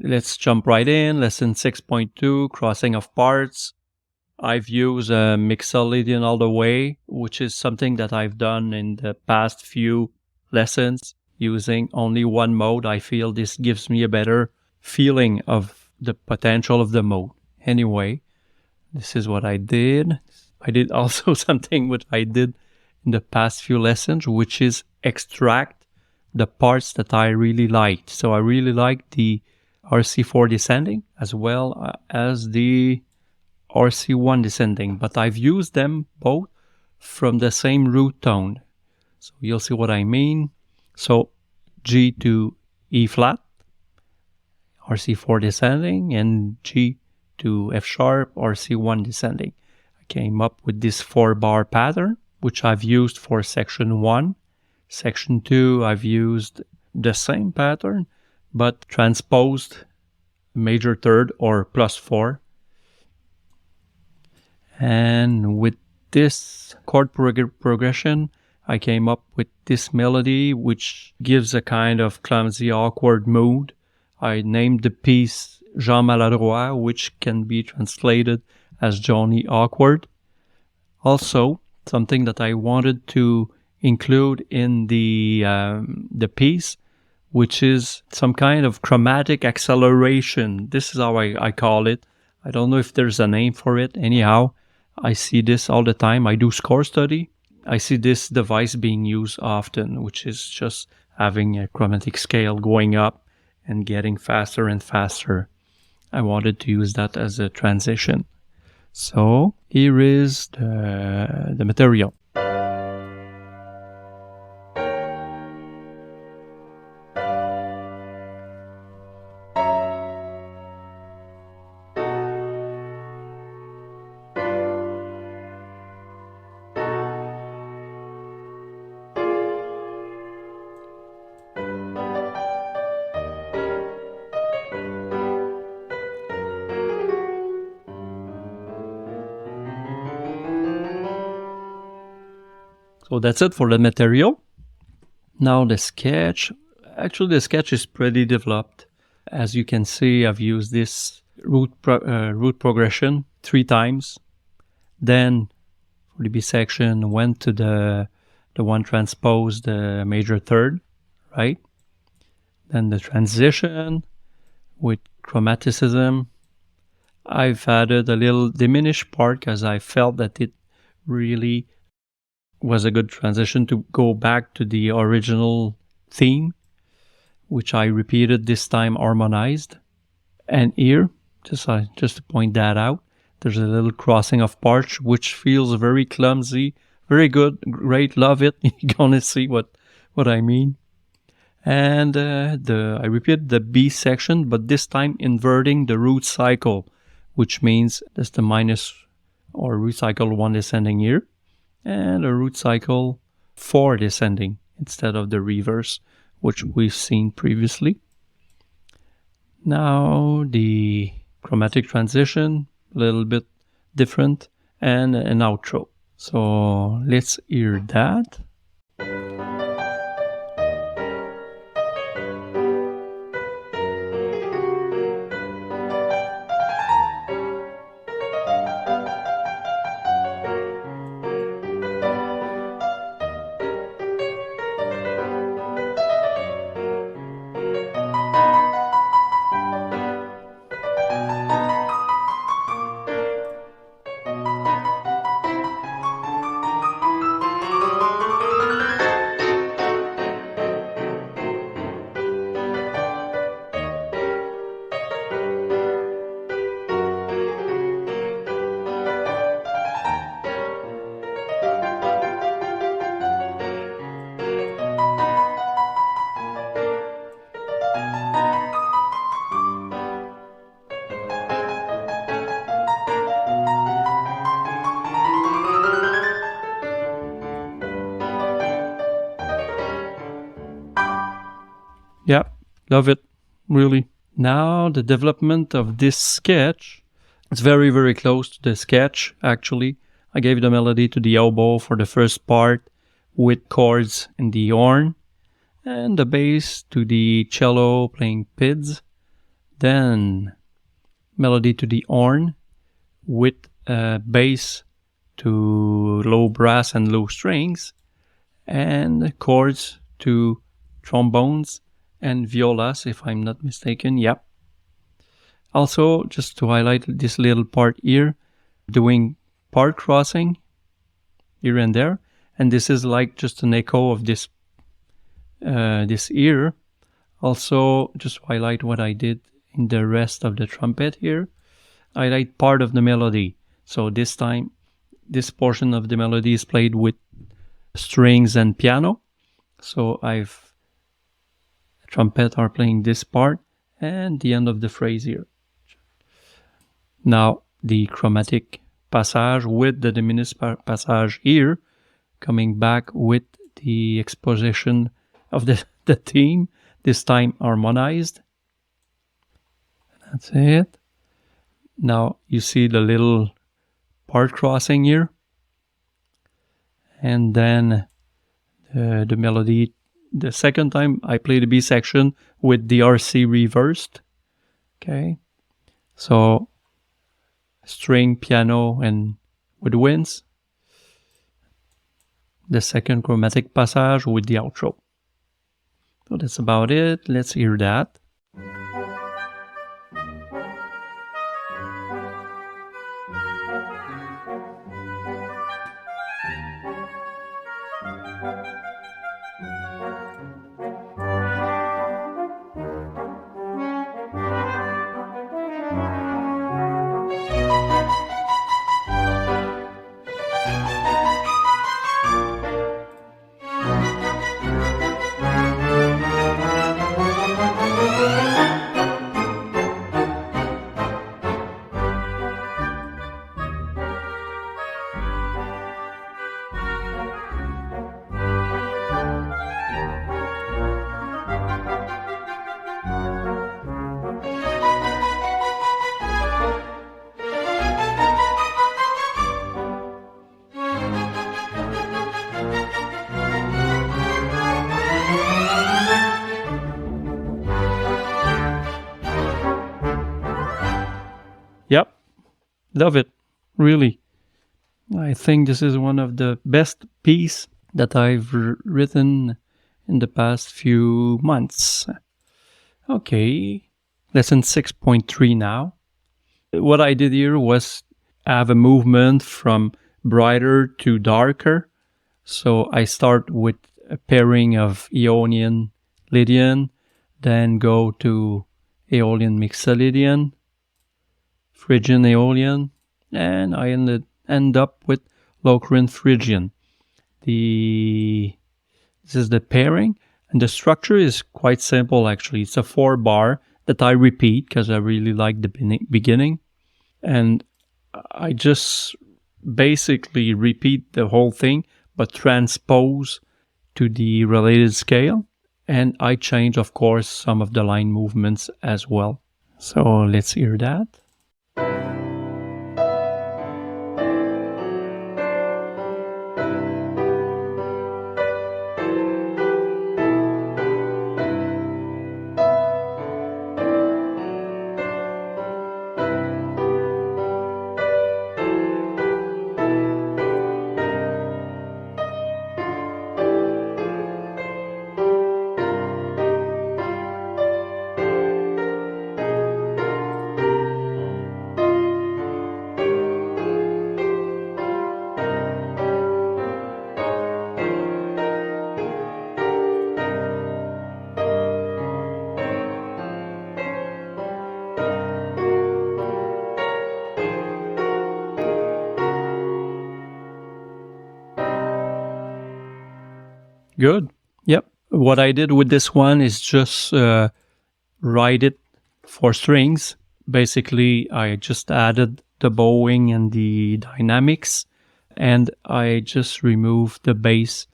let's jump right in. Lesson 6.2, crossing of parts. I've used Mixolydian all the way, which is something that I've done in the past few lessons using only one mode. I feel this gives me a better feeling of the potential of the mode. Anyway, this is what I did. I did also something which I did in the past few lessons, which is extract the parts that I really liked. So I really liked the RC4 descending as well as the RC1 descending, but I've used them both from the same root tone. So you'll see what I mean. So G to E flat, RC4 descending, and G to F sharp, RC1 descending. I came up with this 4-bar pattern, which I've used for section 1. Section 2, I've used the same pattern, but transposed major third or +4. And with this chord progression, I came up with this melody, which gives a kind of clumsy, awkward mood. I named the piece Jean Maladroit, which can be translated as Johnny Awkward. Also, something that I wanted to include in the piece, which is some kind of chromatic acceleration. This is how I call it. I don't know if there's a name for it. Anyhow, I see this all the time. I do score study. I see this device being used often, which is just having a chromatic scale going up and getting faster and faster. I wanted to use that as a transition. So here is the material. So that's it for the material. Now the sketch. Actually, the sketch is pretty developed. As you can see, I've used this root progression 3 times. Then for the B section, went to the one transposed the major third, right? Then the transition with chromaticism. I've added a little diminished part because I felt that it really was a good transition to go back to the original theme, which I repeated this time harmonized. And here, just to point that out, there's a little crossing of parts, which feels very clumsy, very good, great, love it. You're gonna see what I mean. And I repeated the B section, but this time inverting the root cycle, which means that's the minus or root cycle 1 descending here, and a root cycle 4 descending instead of the reverse, which we've seen previously. Now the chromatic transition, a little bit different, and an outro. So let's hear that. Yeah, love it, really. Now the development of this sketch, it's very, very close to the sketch, actually. I gave the melody to the oboe for the first part with chords in the horn, and the bass to the cello playing PIDs. then melody to the horn with bass to low brass and low strings, and chords to trombones and violas, if I'm not mistaken. Yep. Also, just to highlight this little part here, doing part crossing here and there, and this is like just an echo of this ear. Also, just highlight what I did in the rest of the trumpet here. Highlight part of the melody. So this time, this portion of the melody is played with strings and piano. So trumpet are playing this part and the end of the phrase here. Now the chromatic passage with the diminished passage here, coming back with the exposition of the theme, this time harmonized. That's it. Now you see the little part crossing here, and then the melody. The second time I play the B section with the RC reversed. Okay, so string, piano, and woodwinds. The second chromatic passage with the outro. So that's about it. Let's hear that. Yep, love it, really. I think this is one of the best pieces that I've written in the past few months. Okay, lesson 6.3 now. What I did here was have a movement from brighter to darker. So I start with a pairing of Ionian, Lydian, then go to Aeolian, Mixolydian, Phrygian, Aeolian, and I end up with Locrian, Phrygian. This is the pairing, and the structure is quite simple actually. It's a 4-bar that I repeat because I really like the beginning, and I just basically repeat the whole thing but transpose to the related scale, and I change, of course, some of the line movements as well. So let's hear that. Good. Yep. What I did with this one is just write it for strings. Basically, I just added the bowing and the dynamics, and I just removed the bass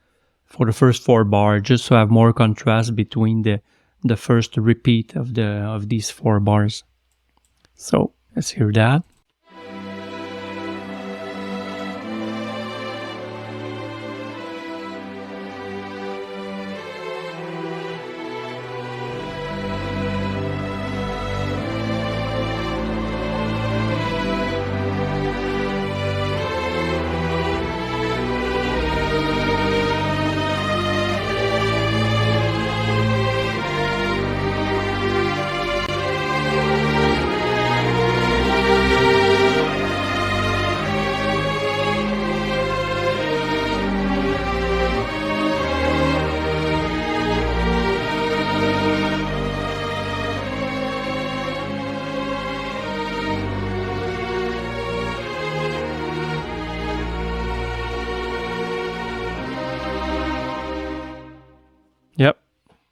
for the first 4 bars, just to have more contrast between the first repeat of these 4 bars. So let's hear that.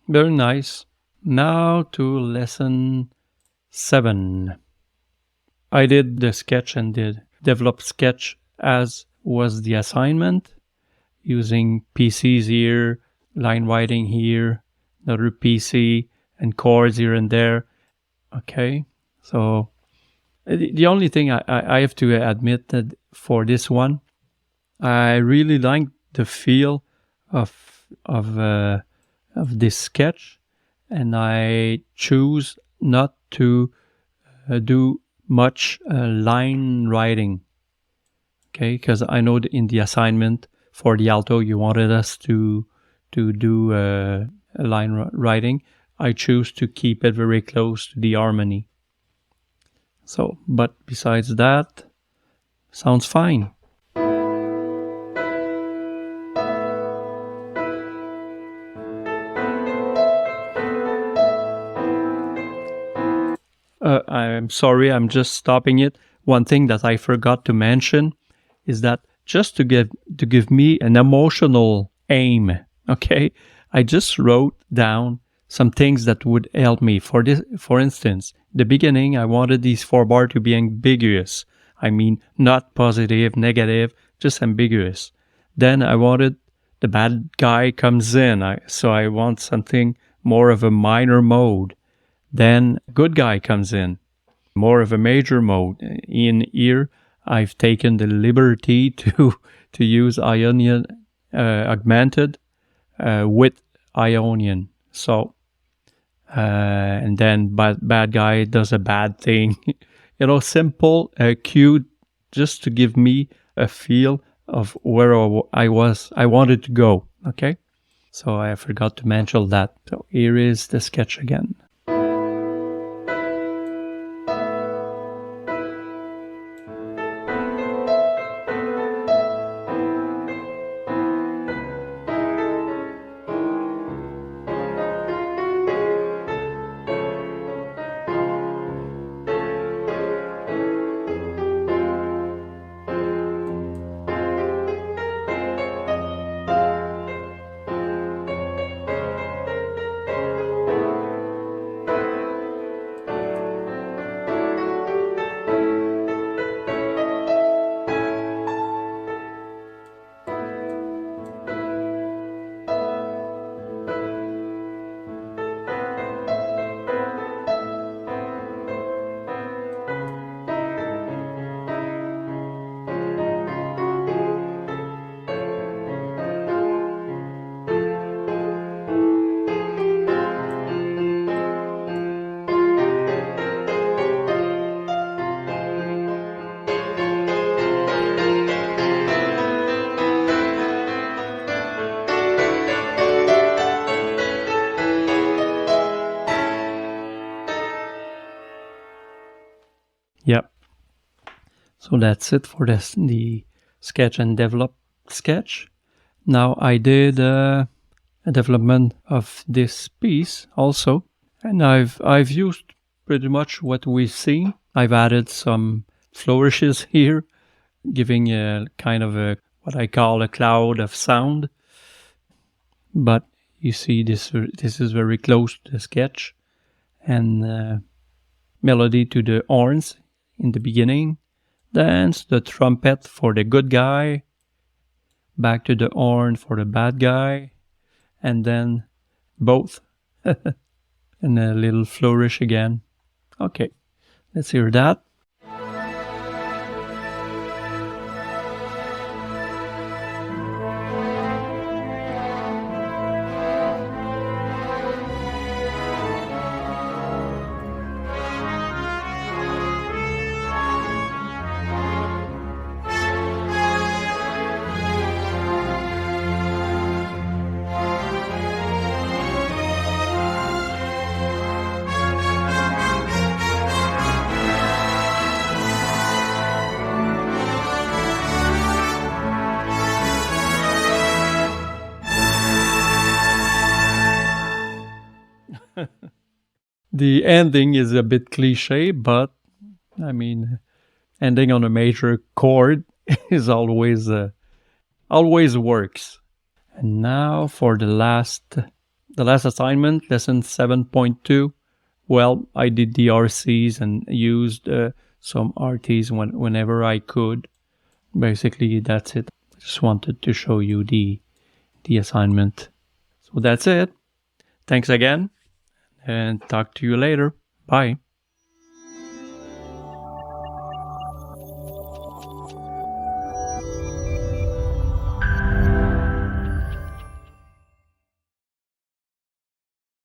Very nice. Now to lesson 7. I did the sketch and did develop sketch as was the assignment, using PCs here, line writing here, another PC, and chords here and there. Okay, so the only thing I have to admit that for this one, I really like the feel of this sketch, and I choose not to do much line writing. Okay, because I know that in the assignment for the alto you wanted us to do line writing. I choose to keep it very close to the harmony. So, but besides that, sounds fine. I'm sorry, I'm just stopping it. One thing that I forgot to mention is that just to give me an emotional aim, okay, I just wrote down some things that would help me. For instance, the beginning, I wanted these 4 bars to be ambiguous. I mean, not positive, negative, just ambiguous. Then I wanted the bad guy comes in, so I want something more of a minor mode. Then good guy comes in, more of a major mode. In here, I've taken the liberty to use Ionian augmented with Ionian. So, and then bad guy does a bad thing. Simple, cute, just to give me a feel of where I wanted to go. Okay, so I forgot to mention that. So here is the sketch again. Yep. So that's it for the sketch and develop sketch. Now I did a development of this piece also, and I've used pretty much what we've seen. I've added some flourishes here, giving a kind of what I call a cloud of sound. But you see, this is very close to the sketch, and melody to the horns in the beginning, then the trumpet for the good guy, back to the horn for the bad guy, and then both, and a little flourish again. Okay, let's hear that. The ending is a bit cliche, but I mean, ending on a major chord is always works. And now for the last The last assignment, lesson 7.2, well, I did the RCs and used some RTs whenever I could. Basically, that's it. I just wanted to show you the assignment. So that's it. Thanks again, and talk to you later. Bye.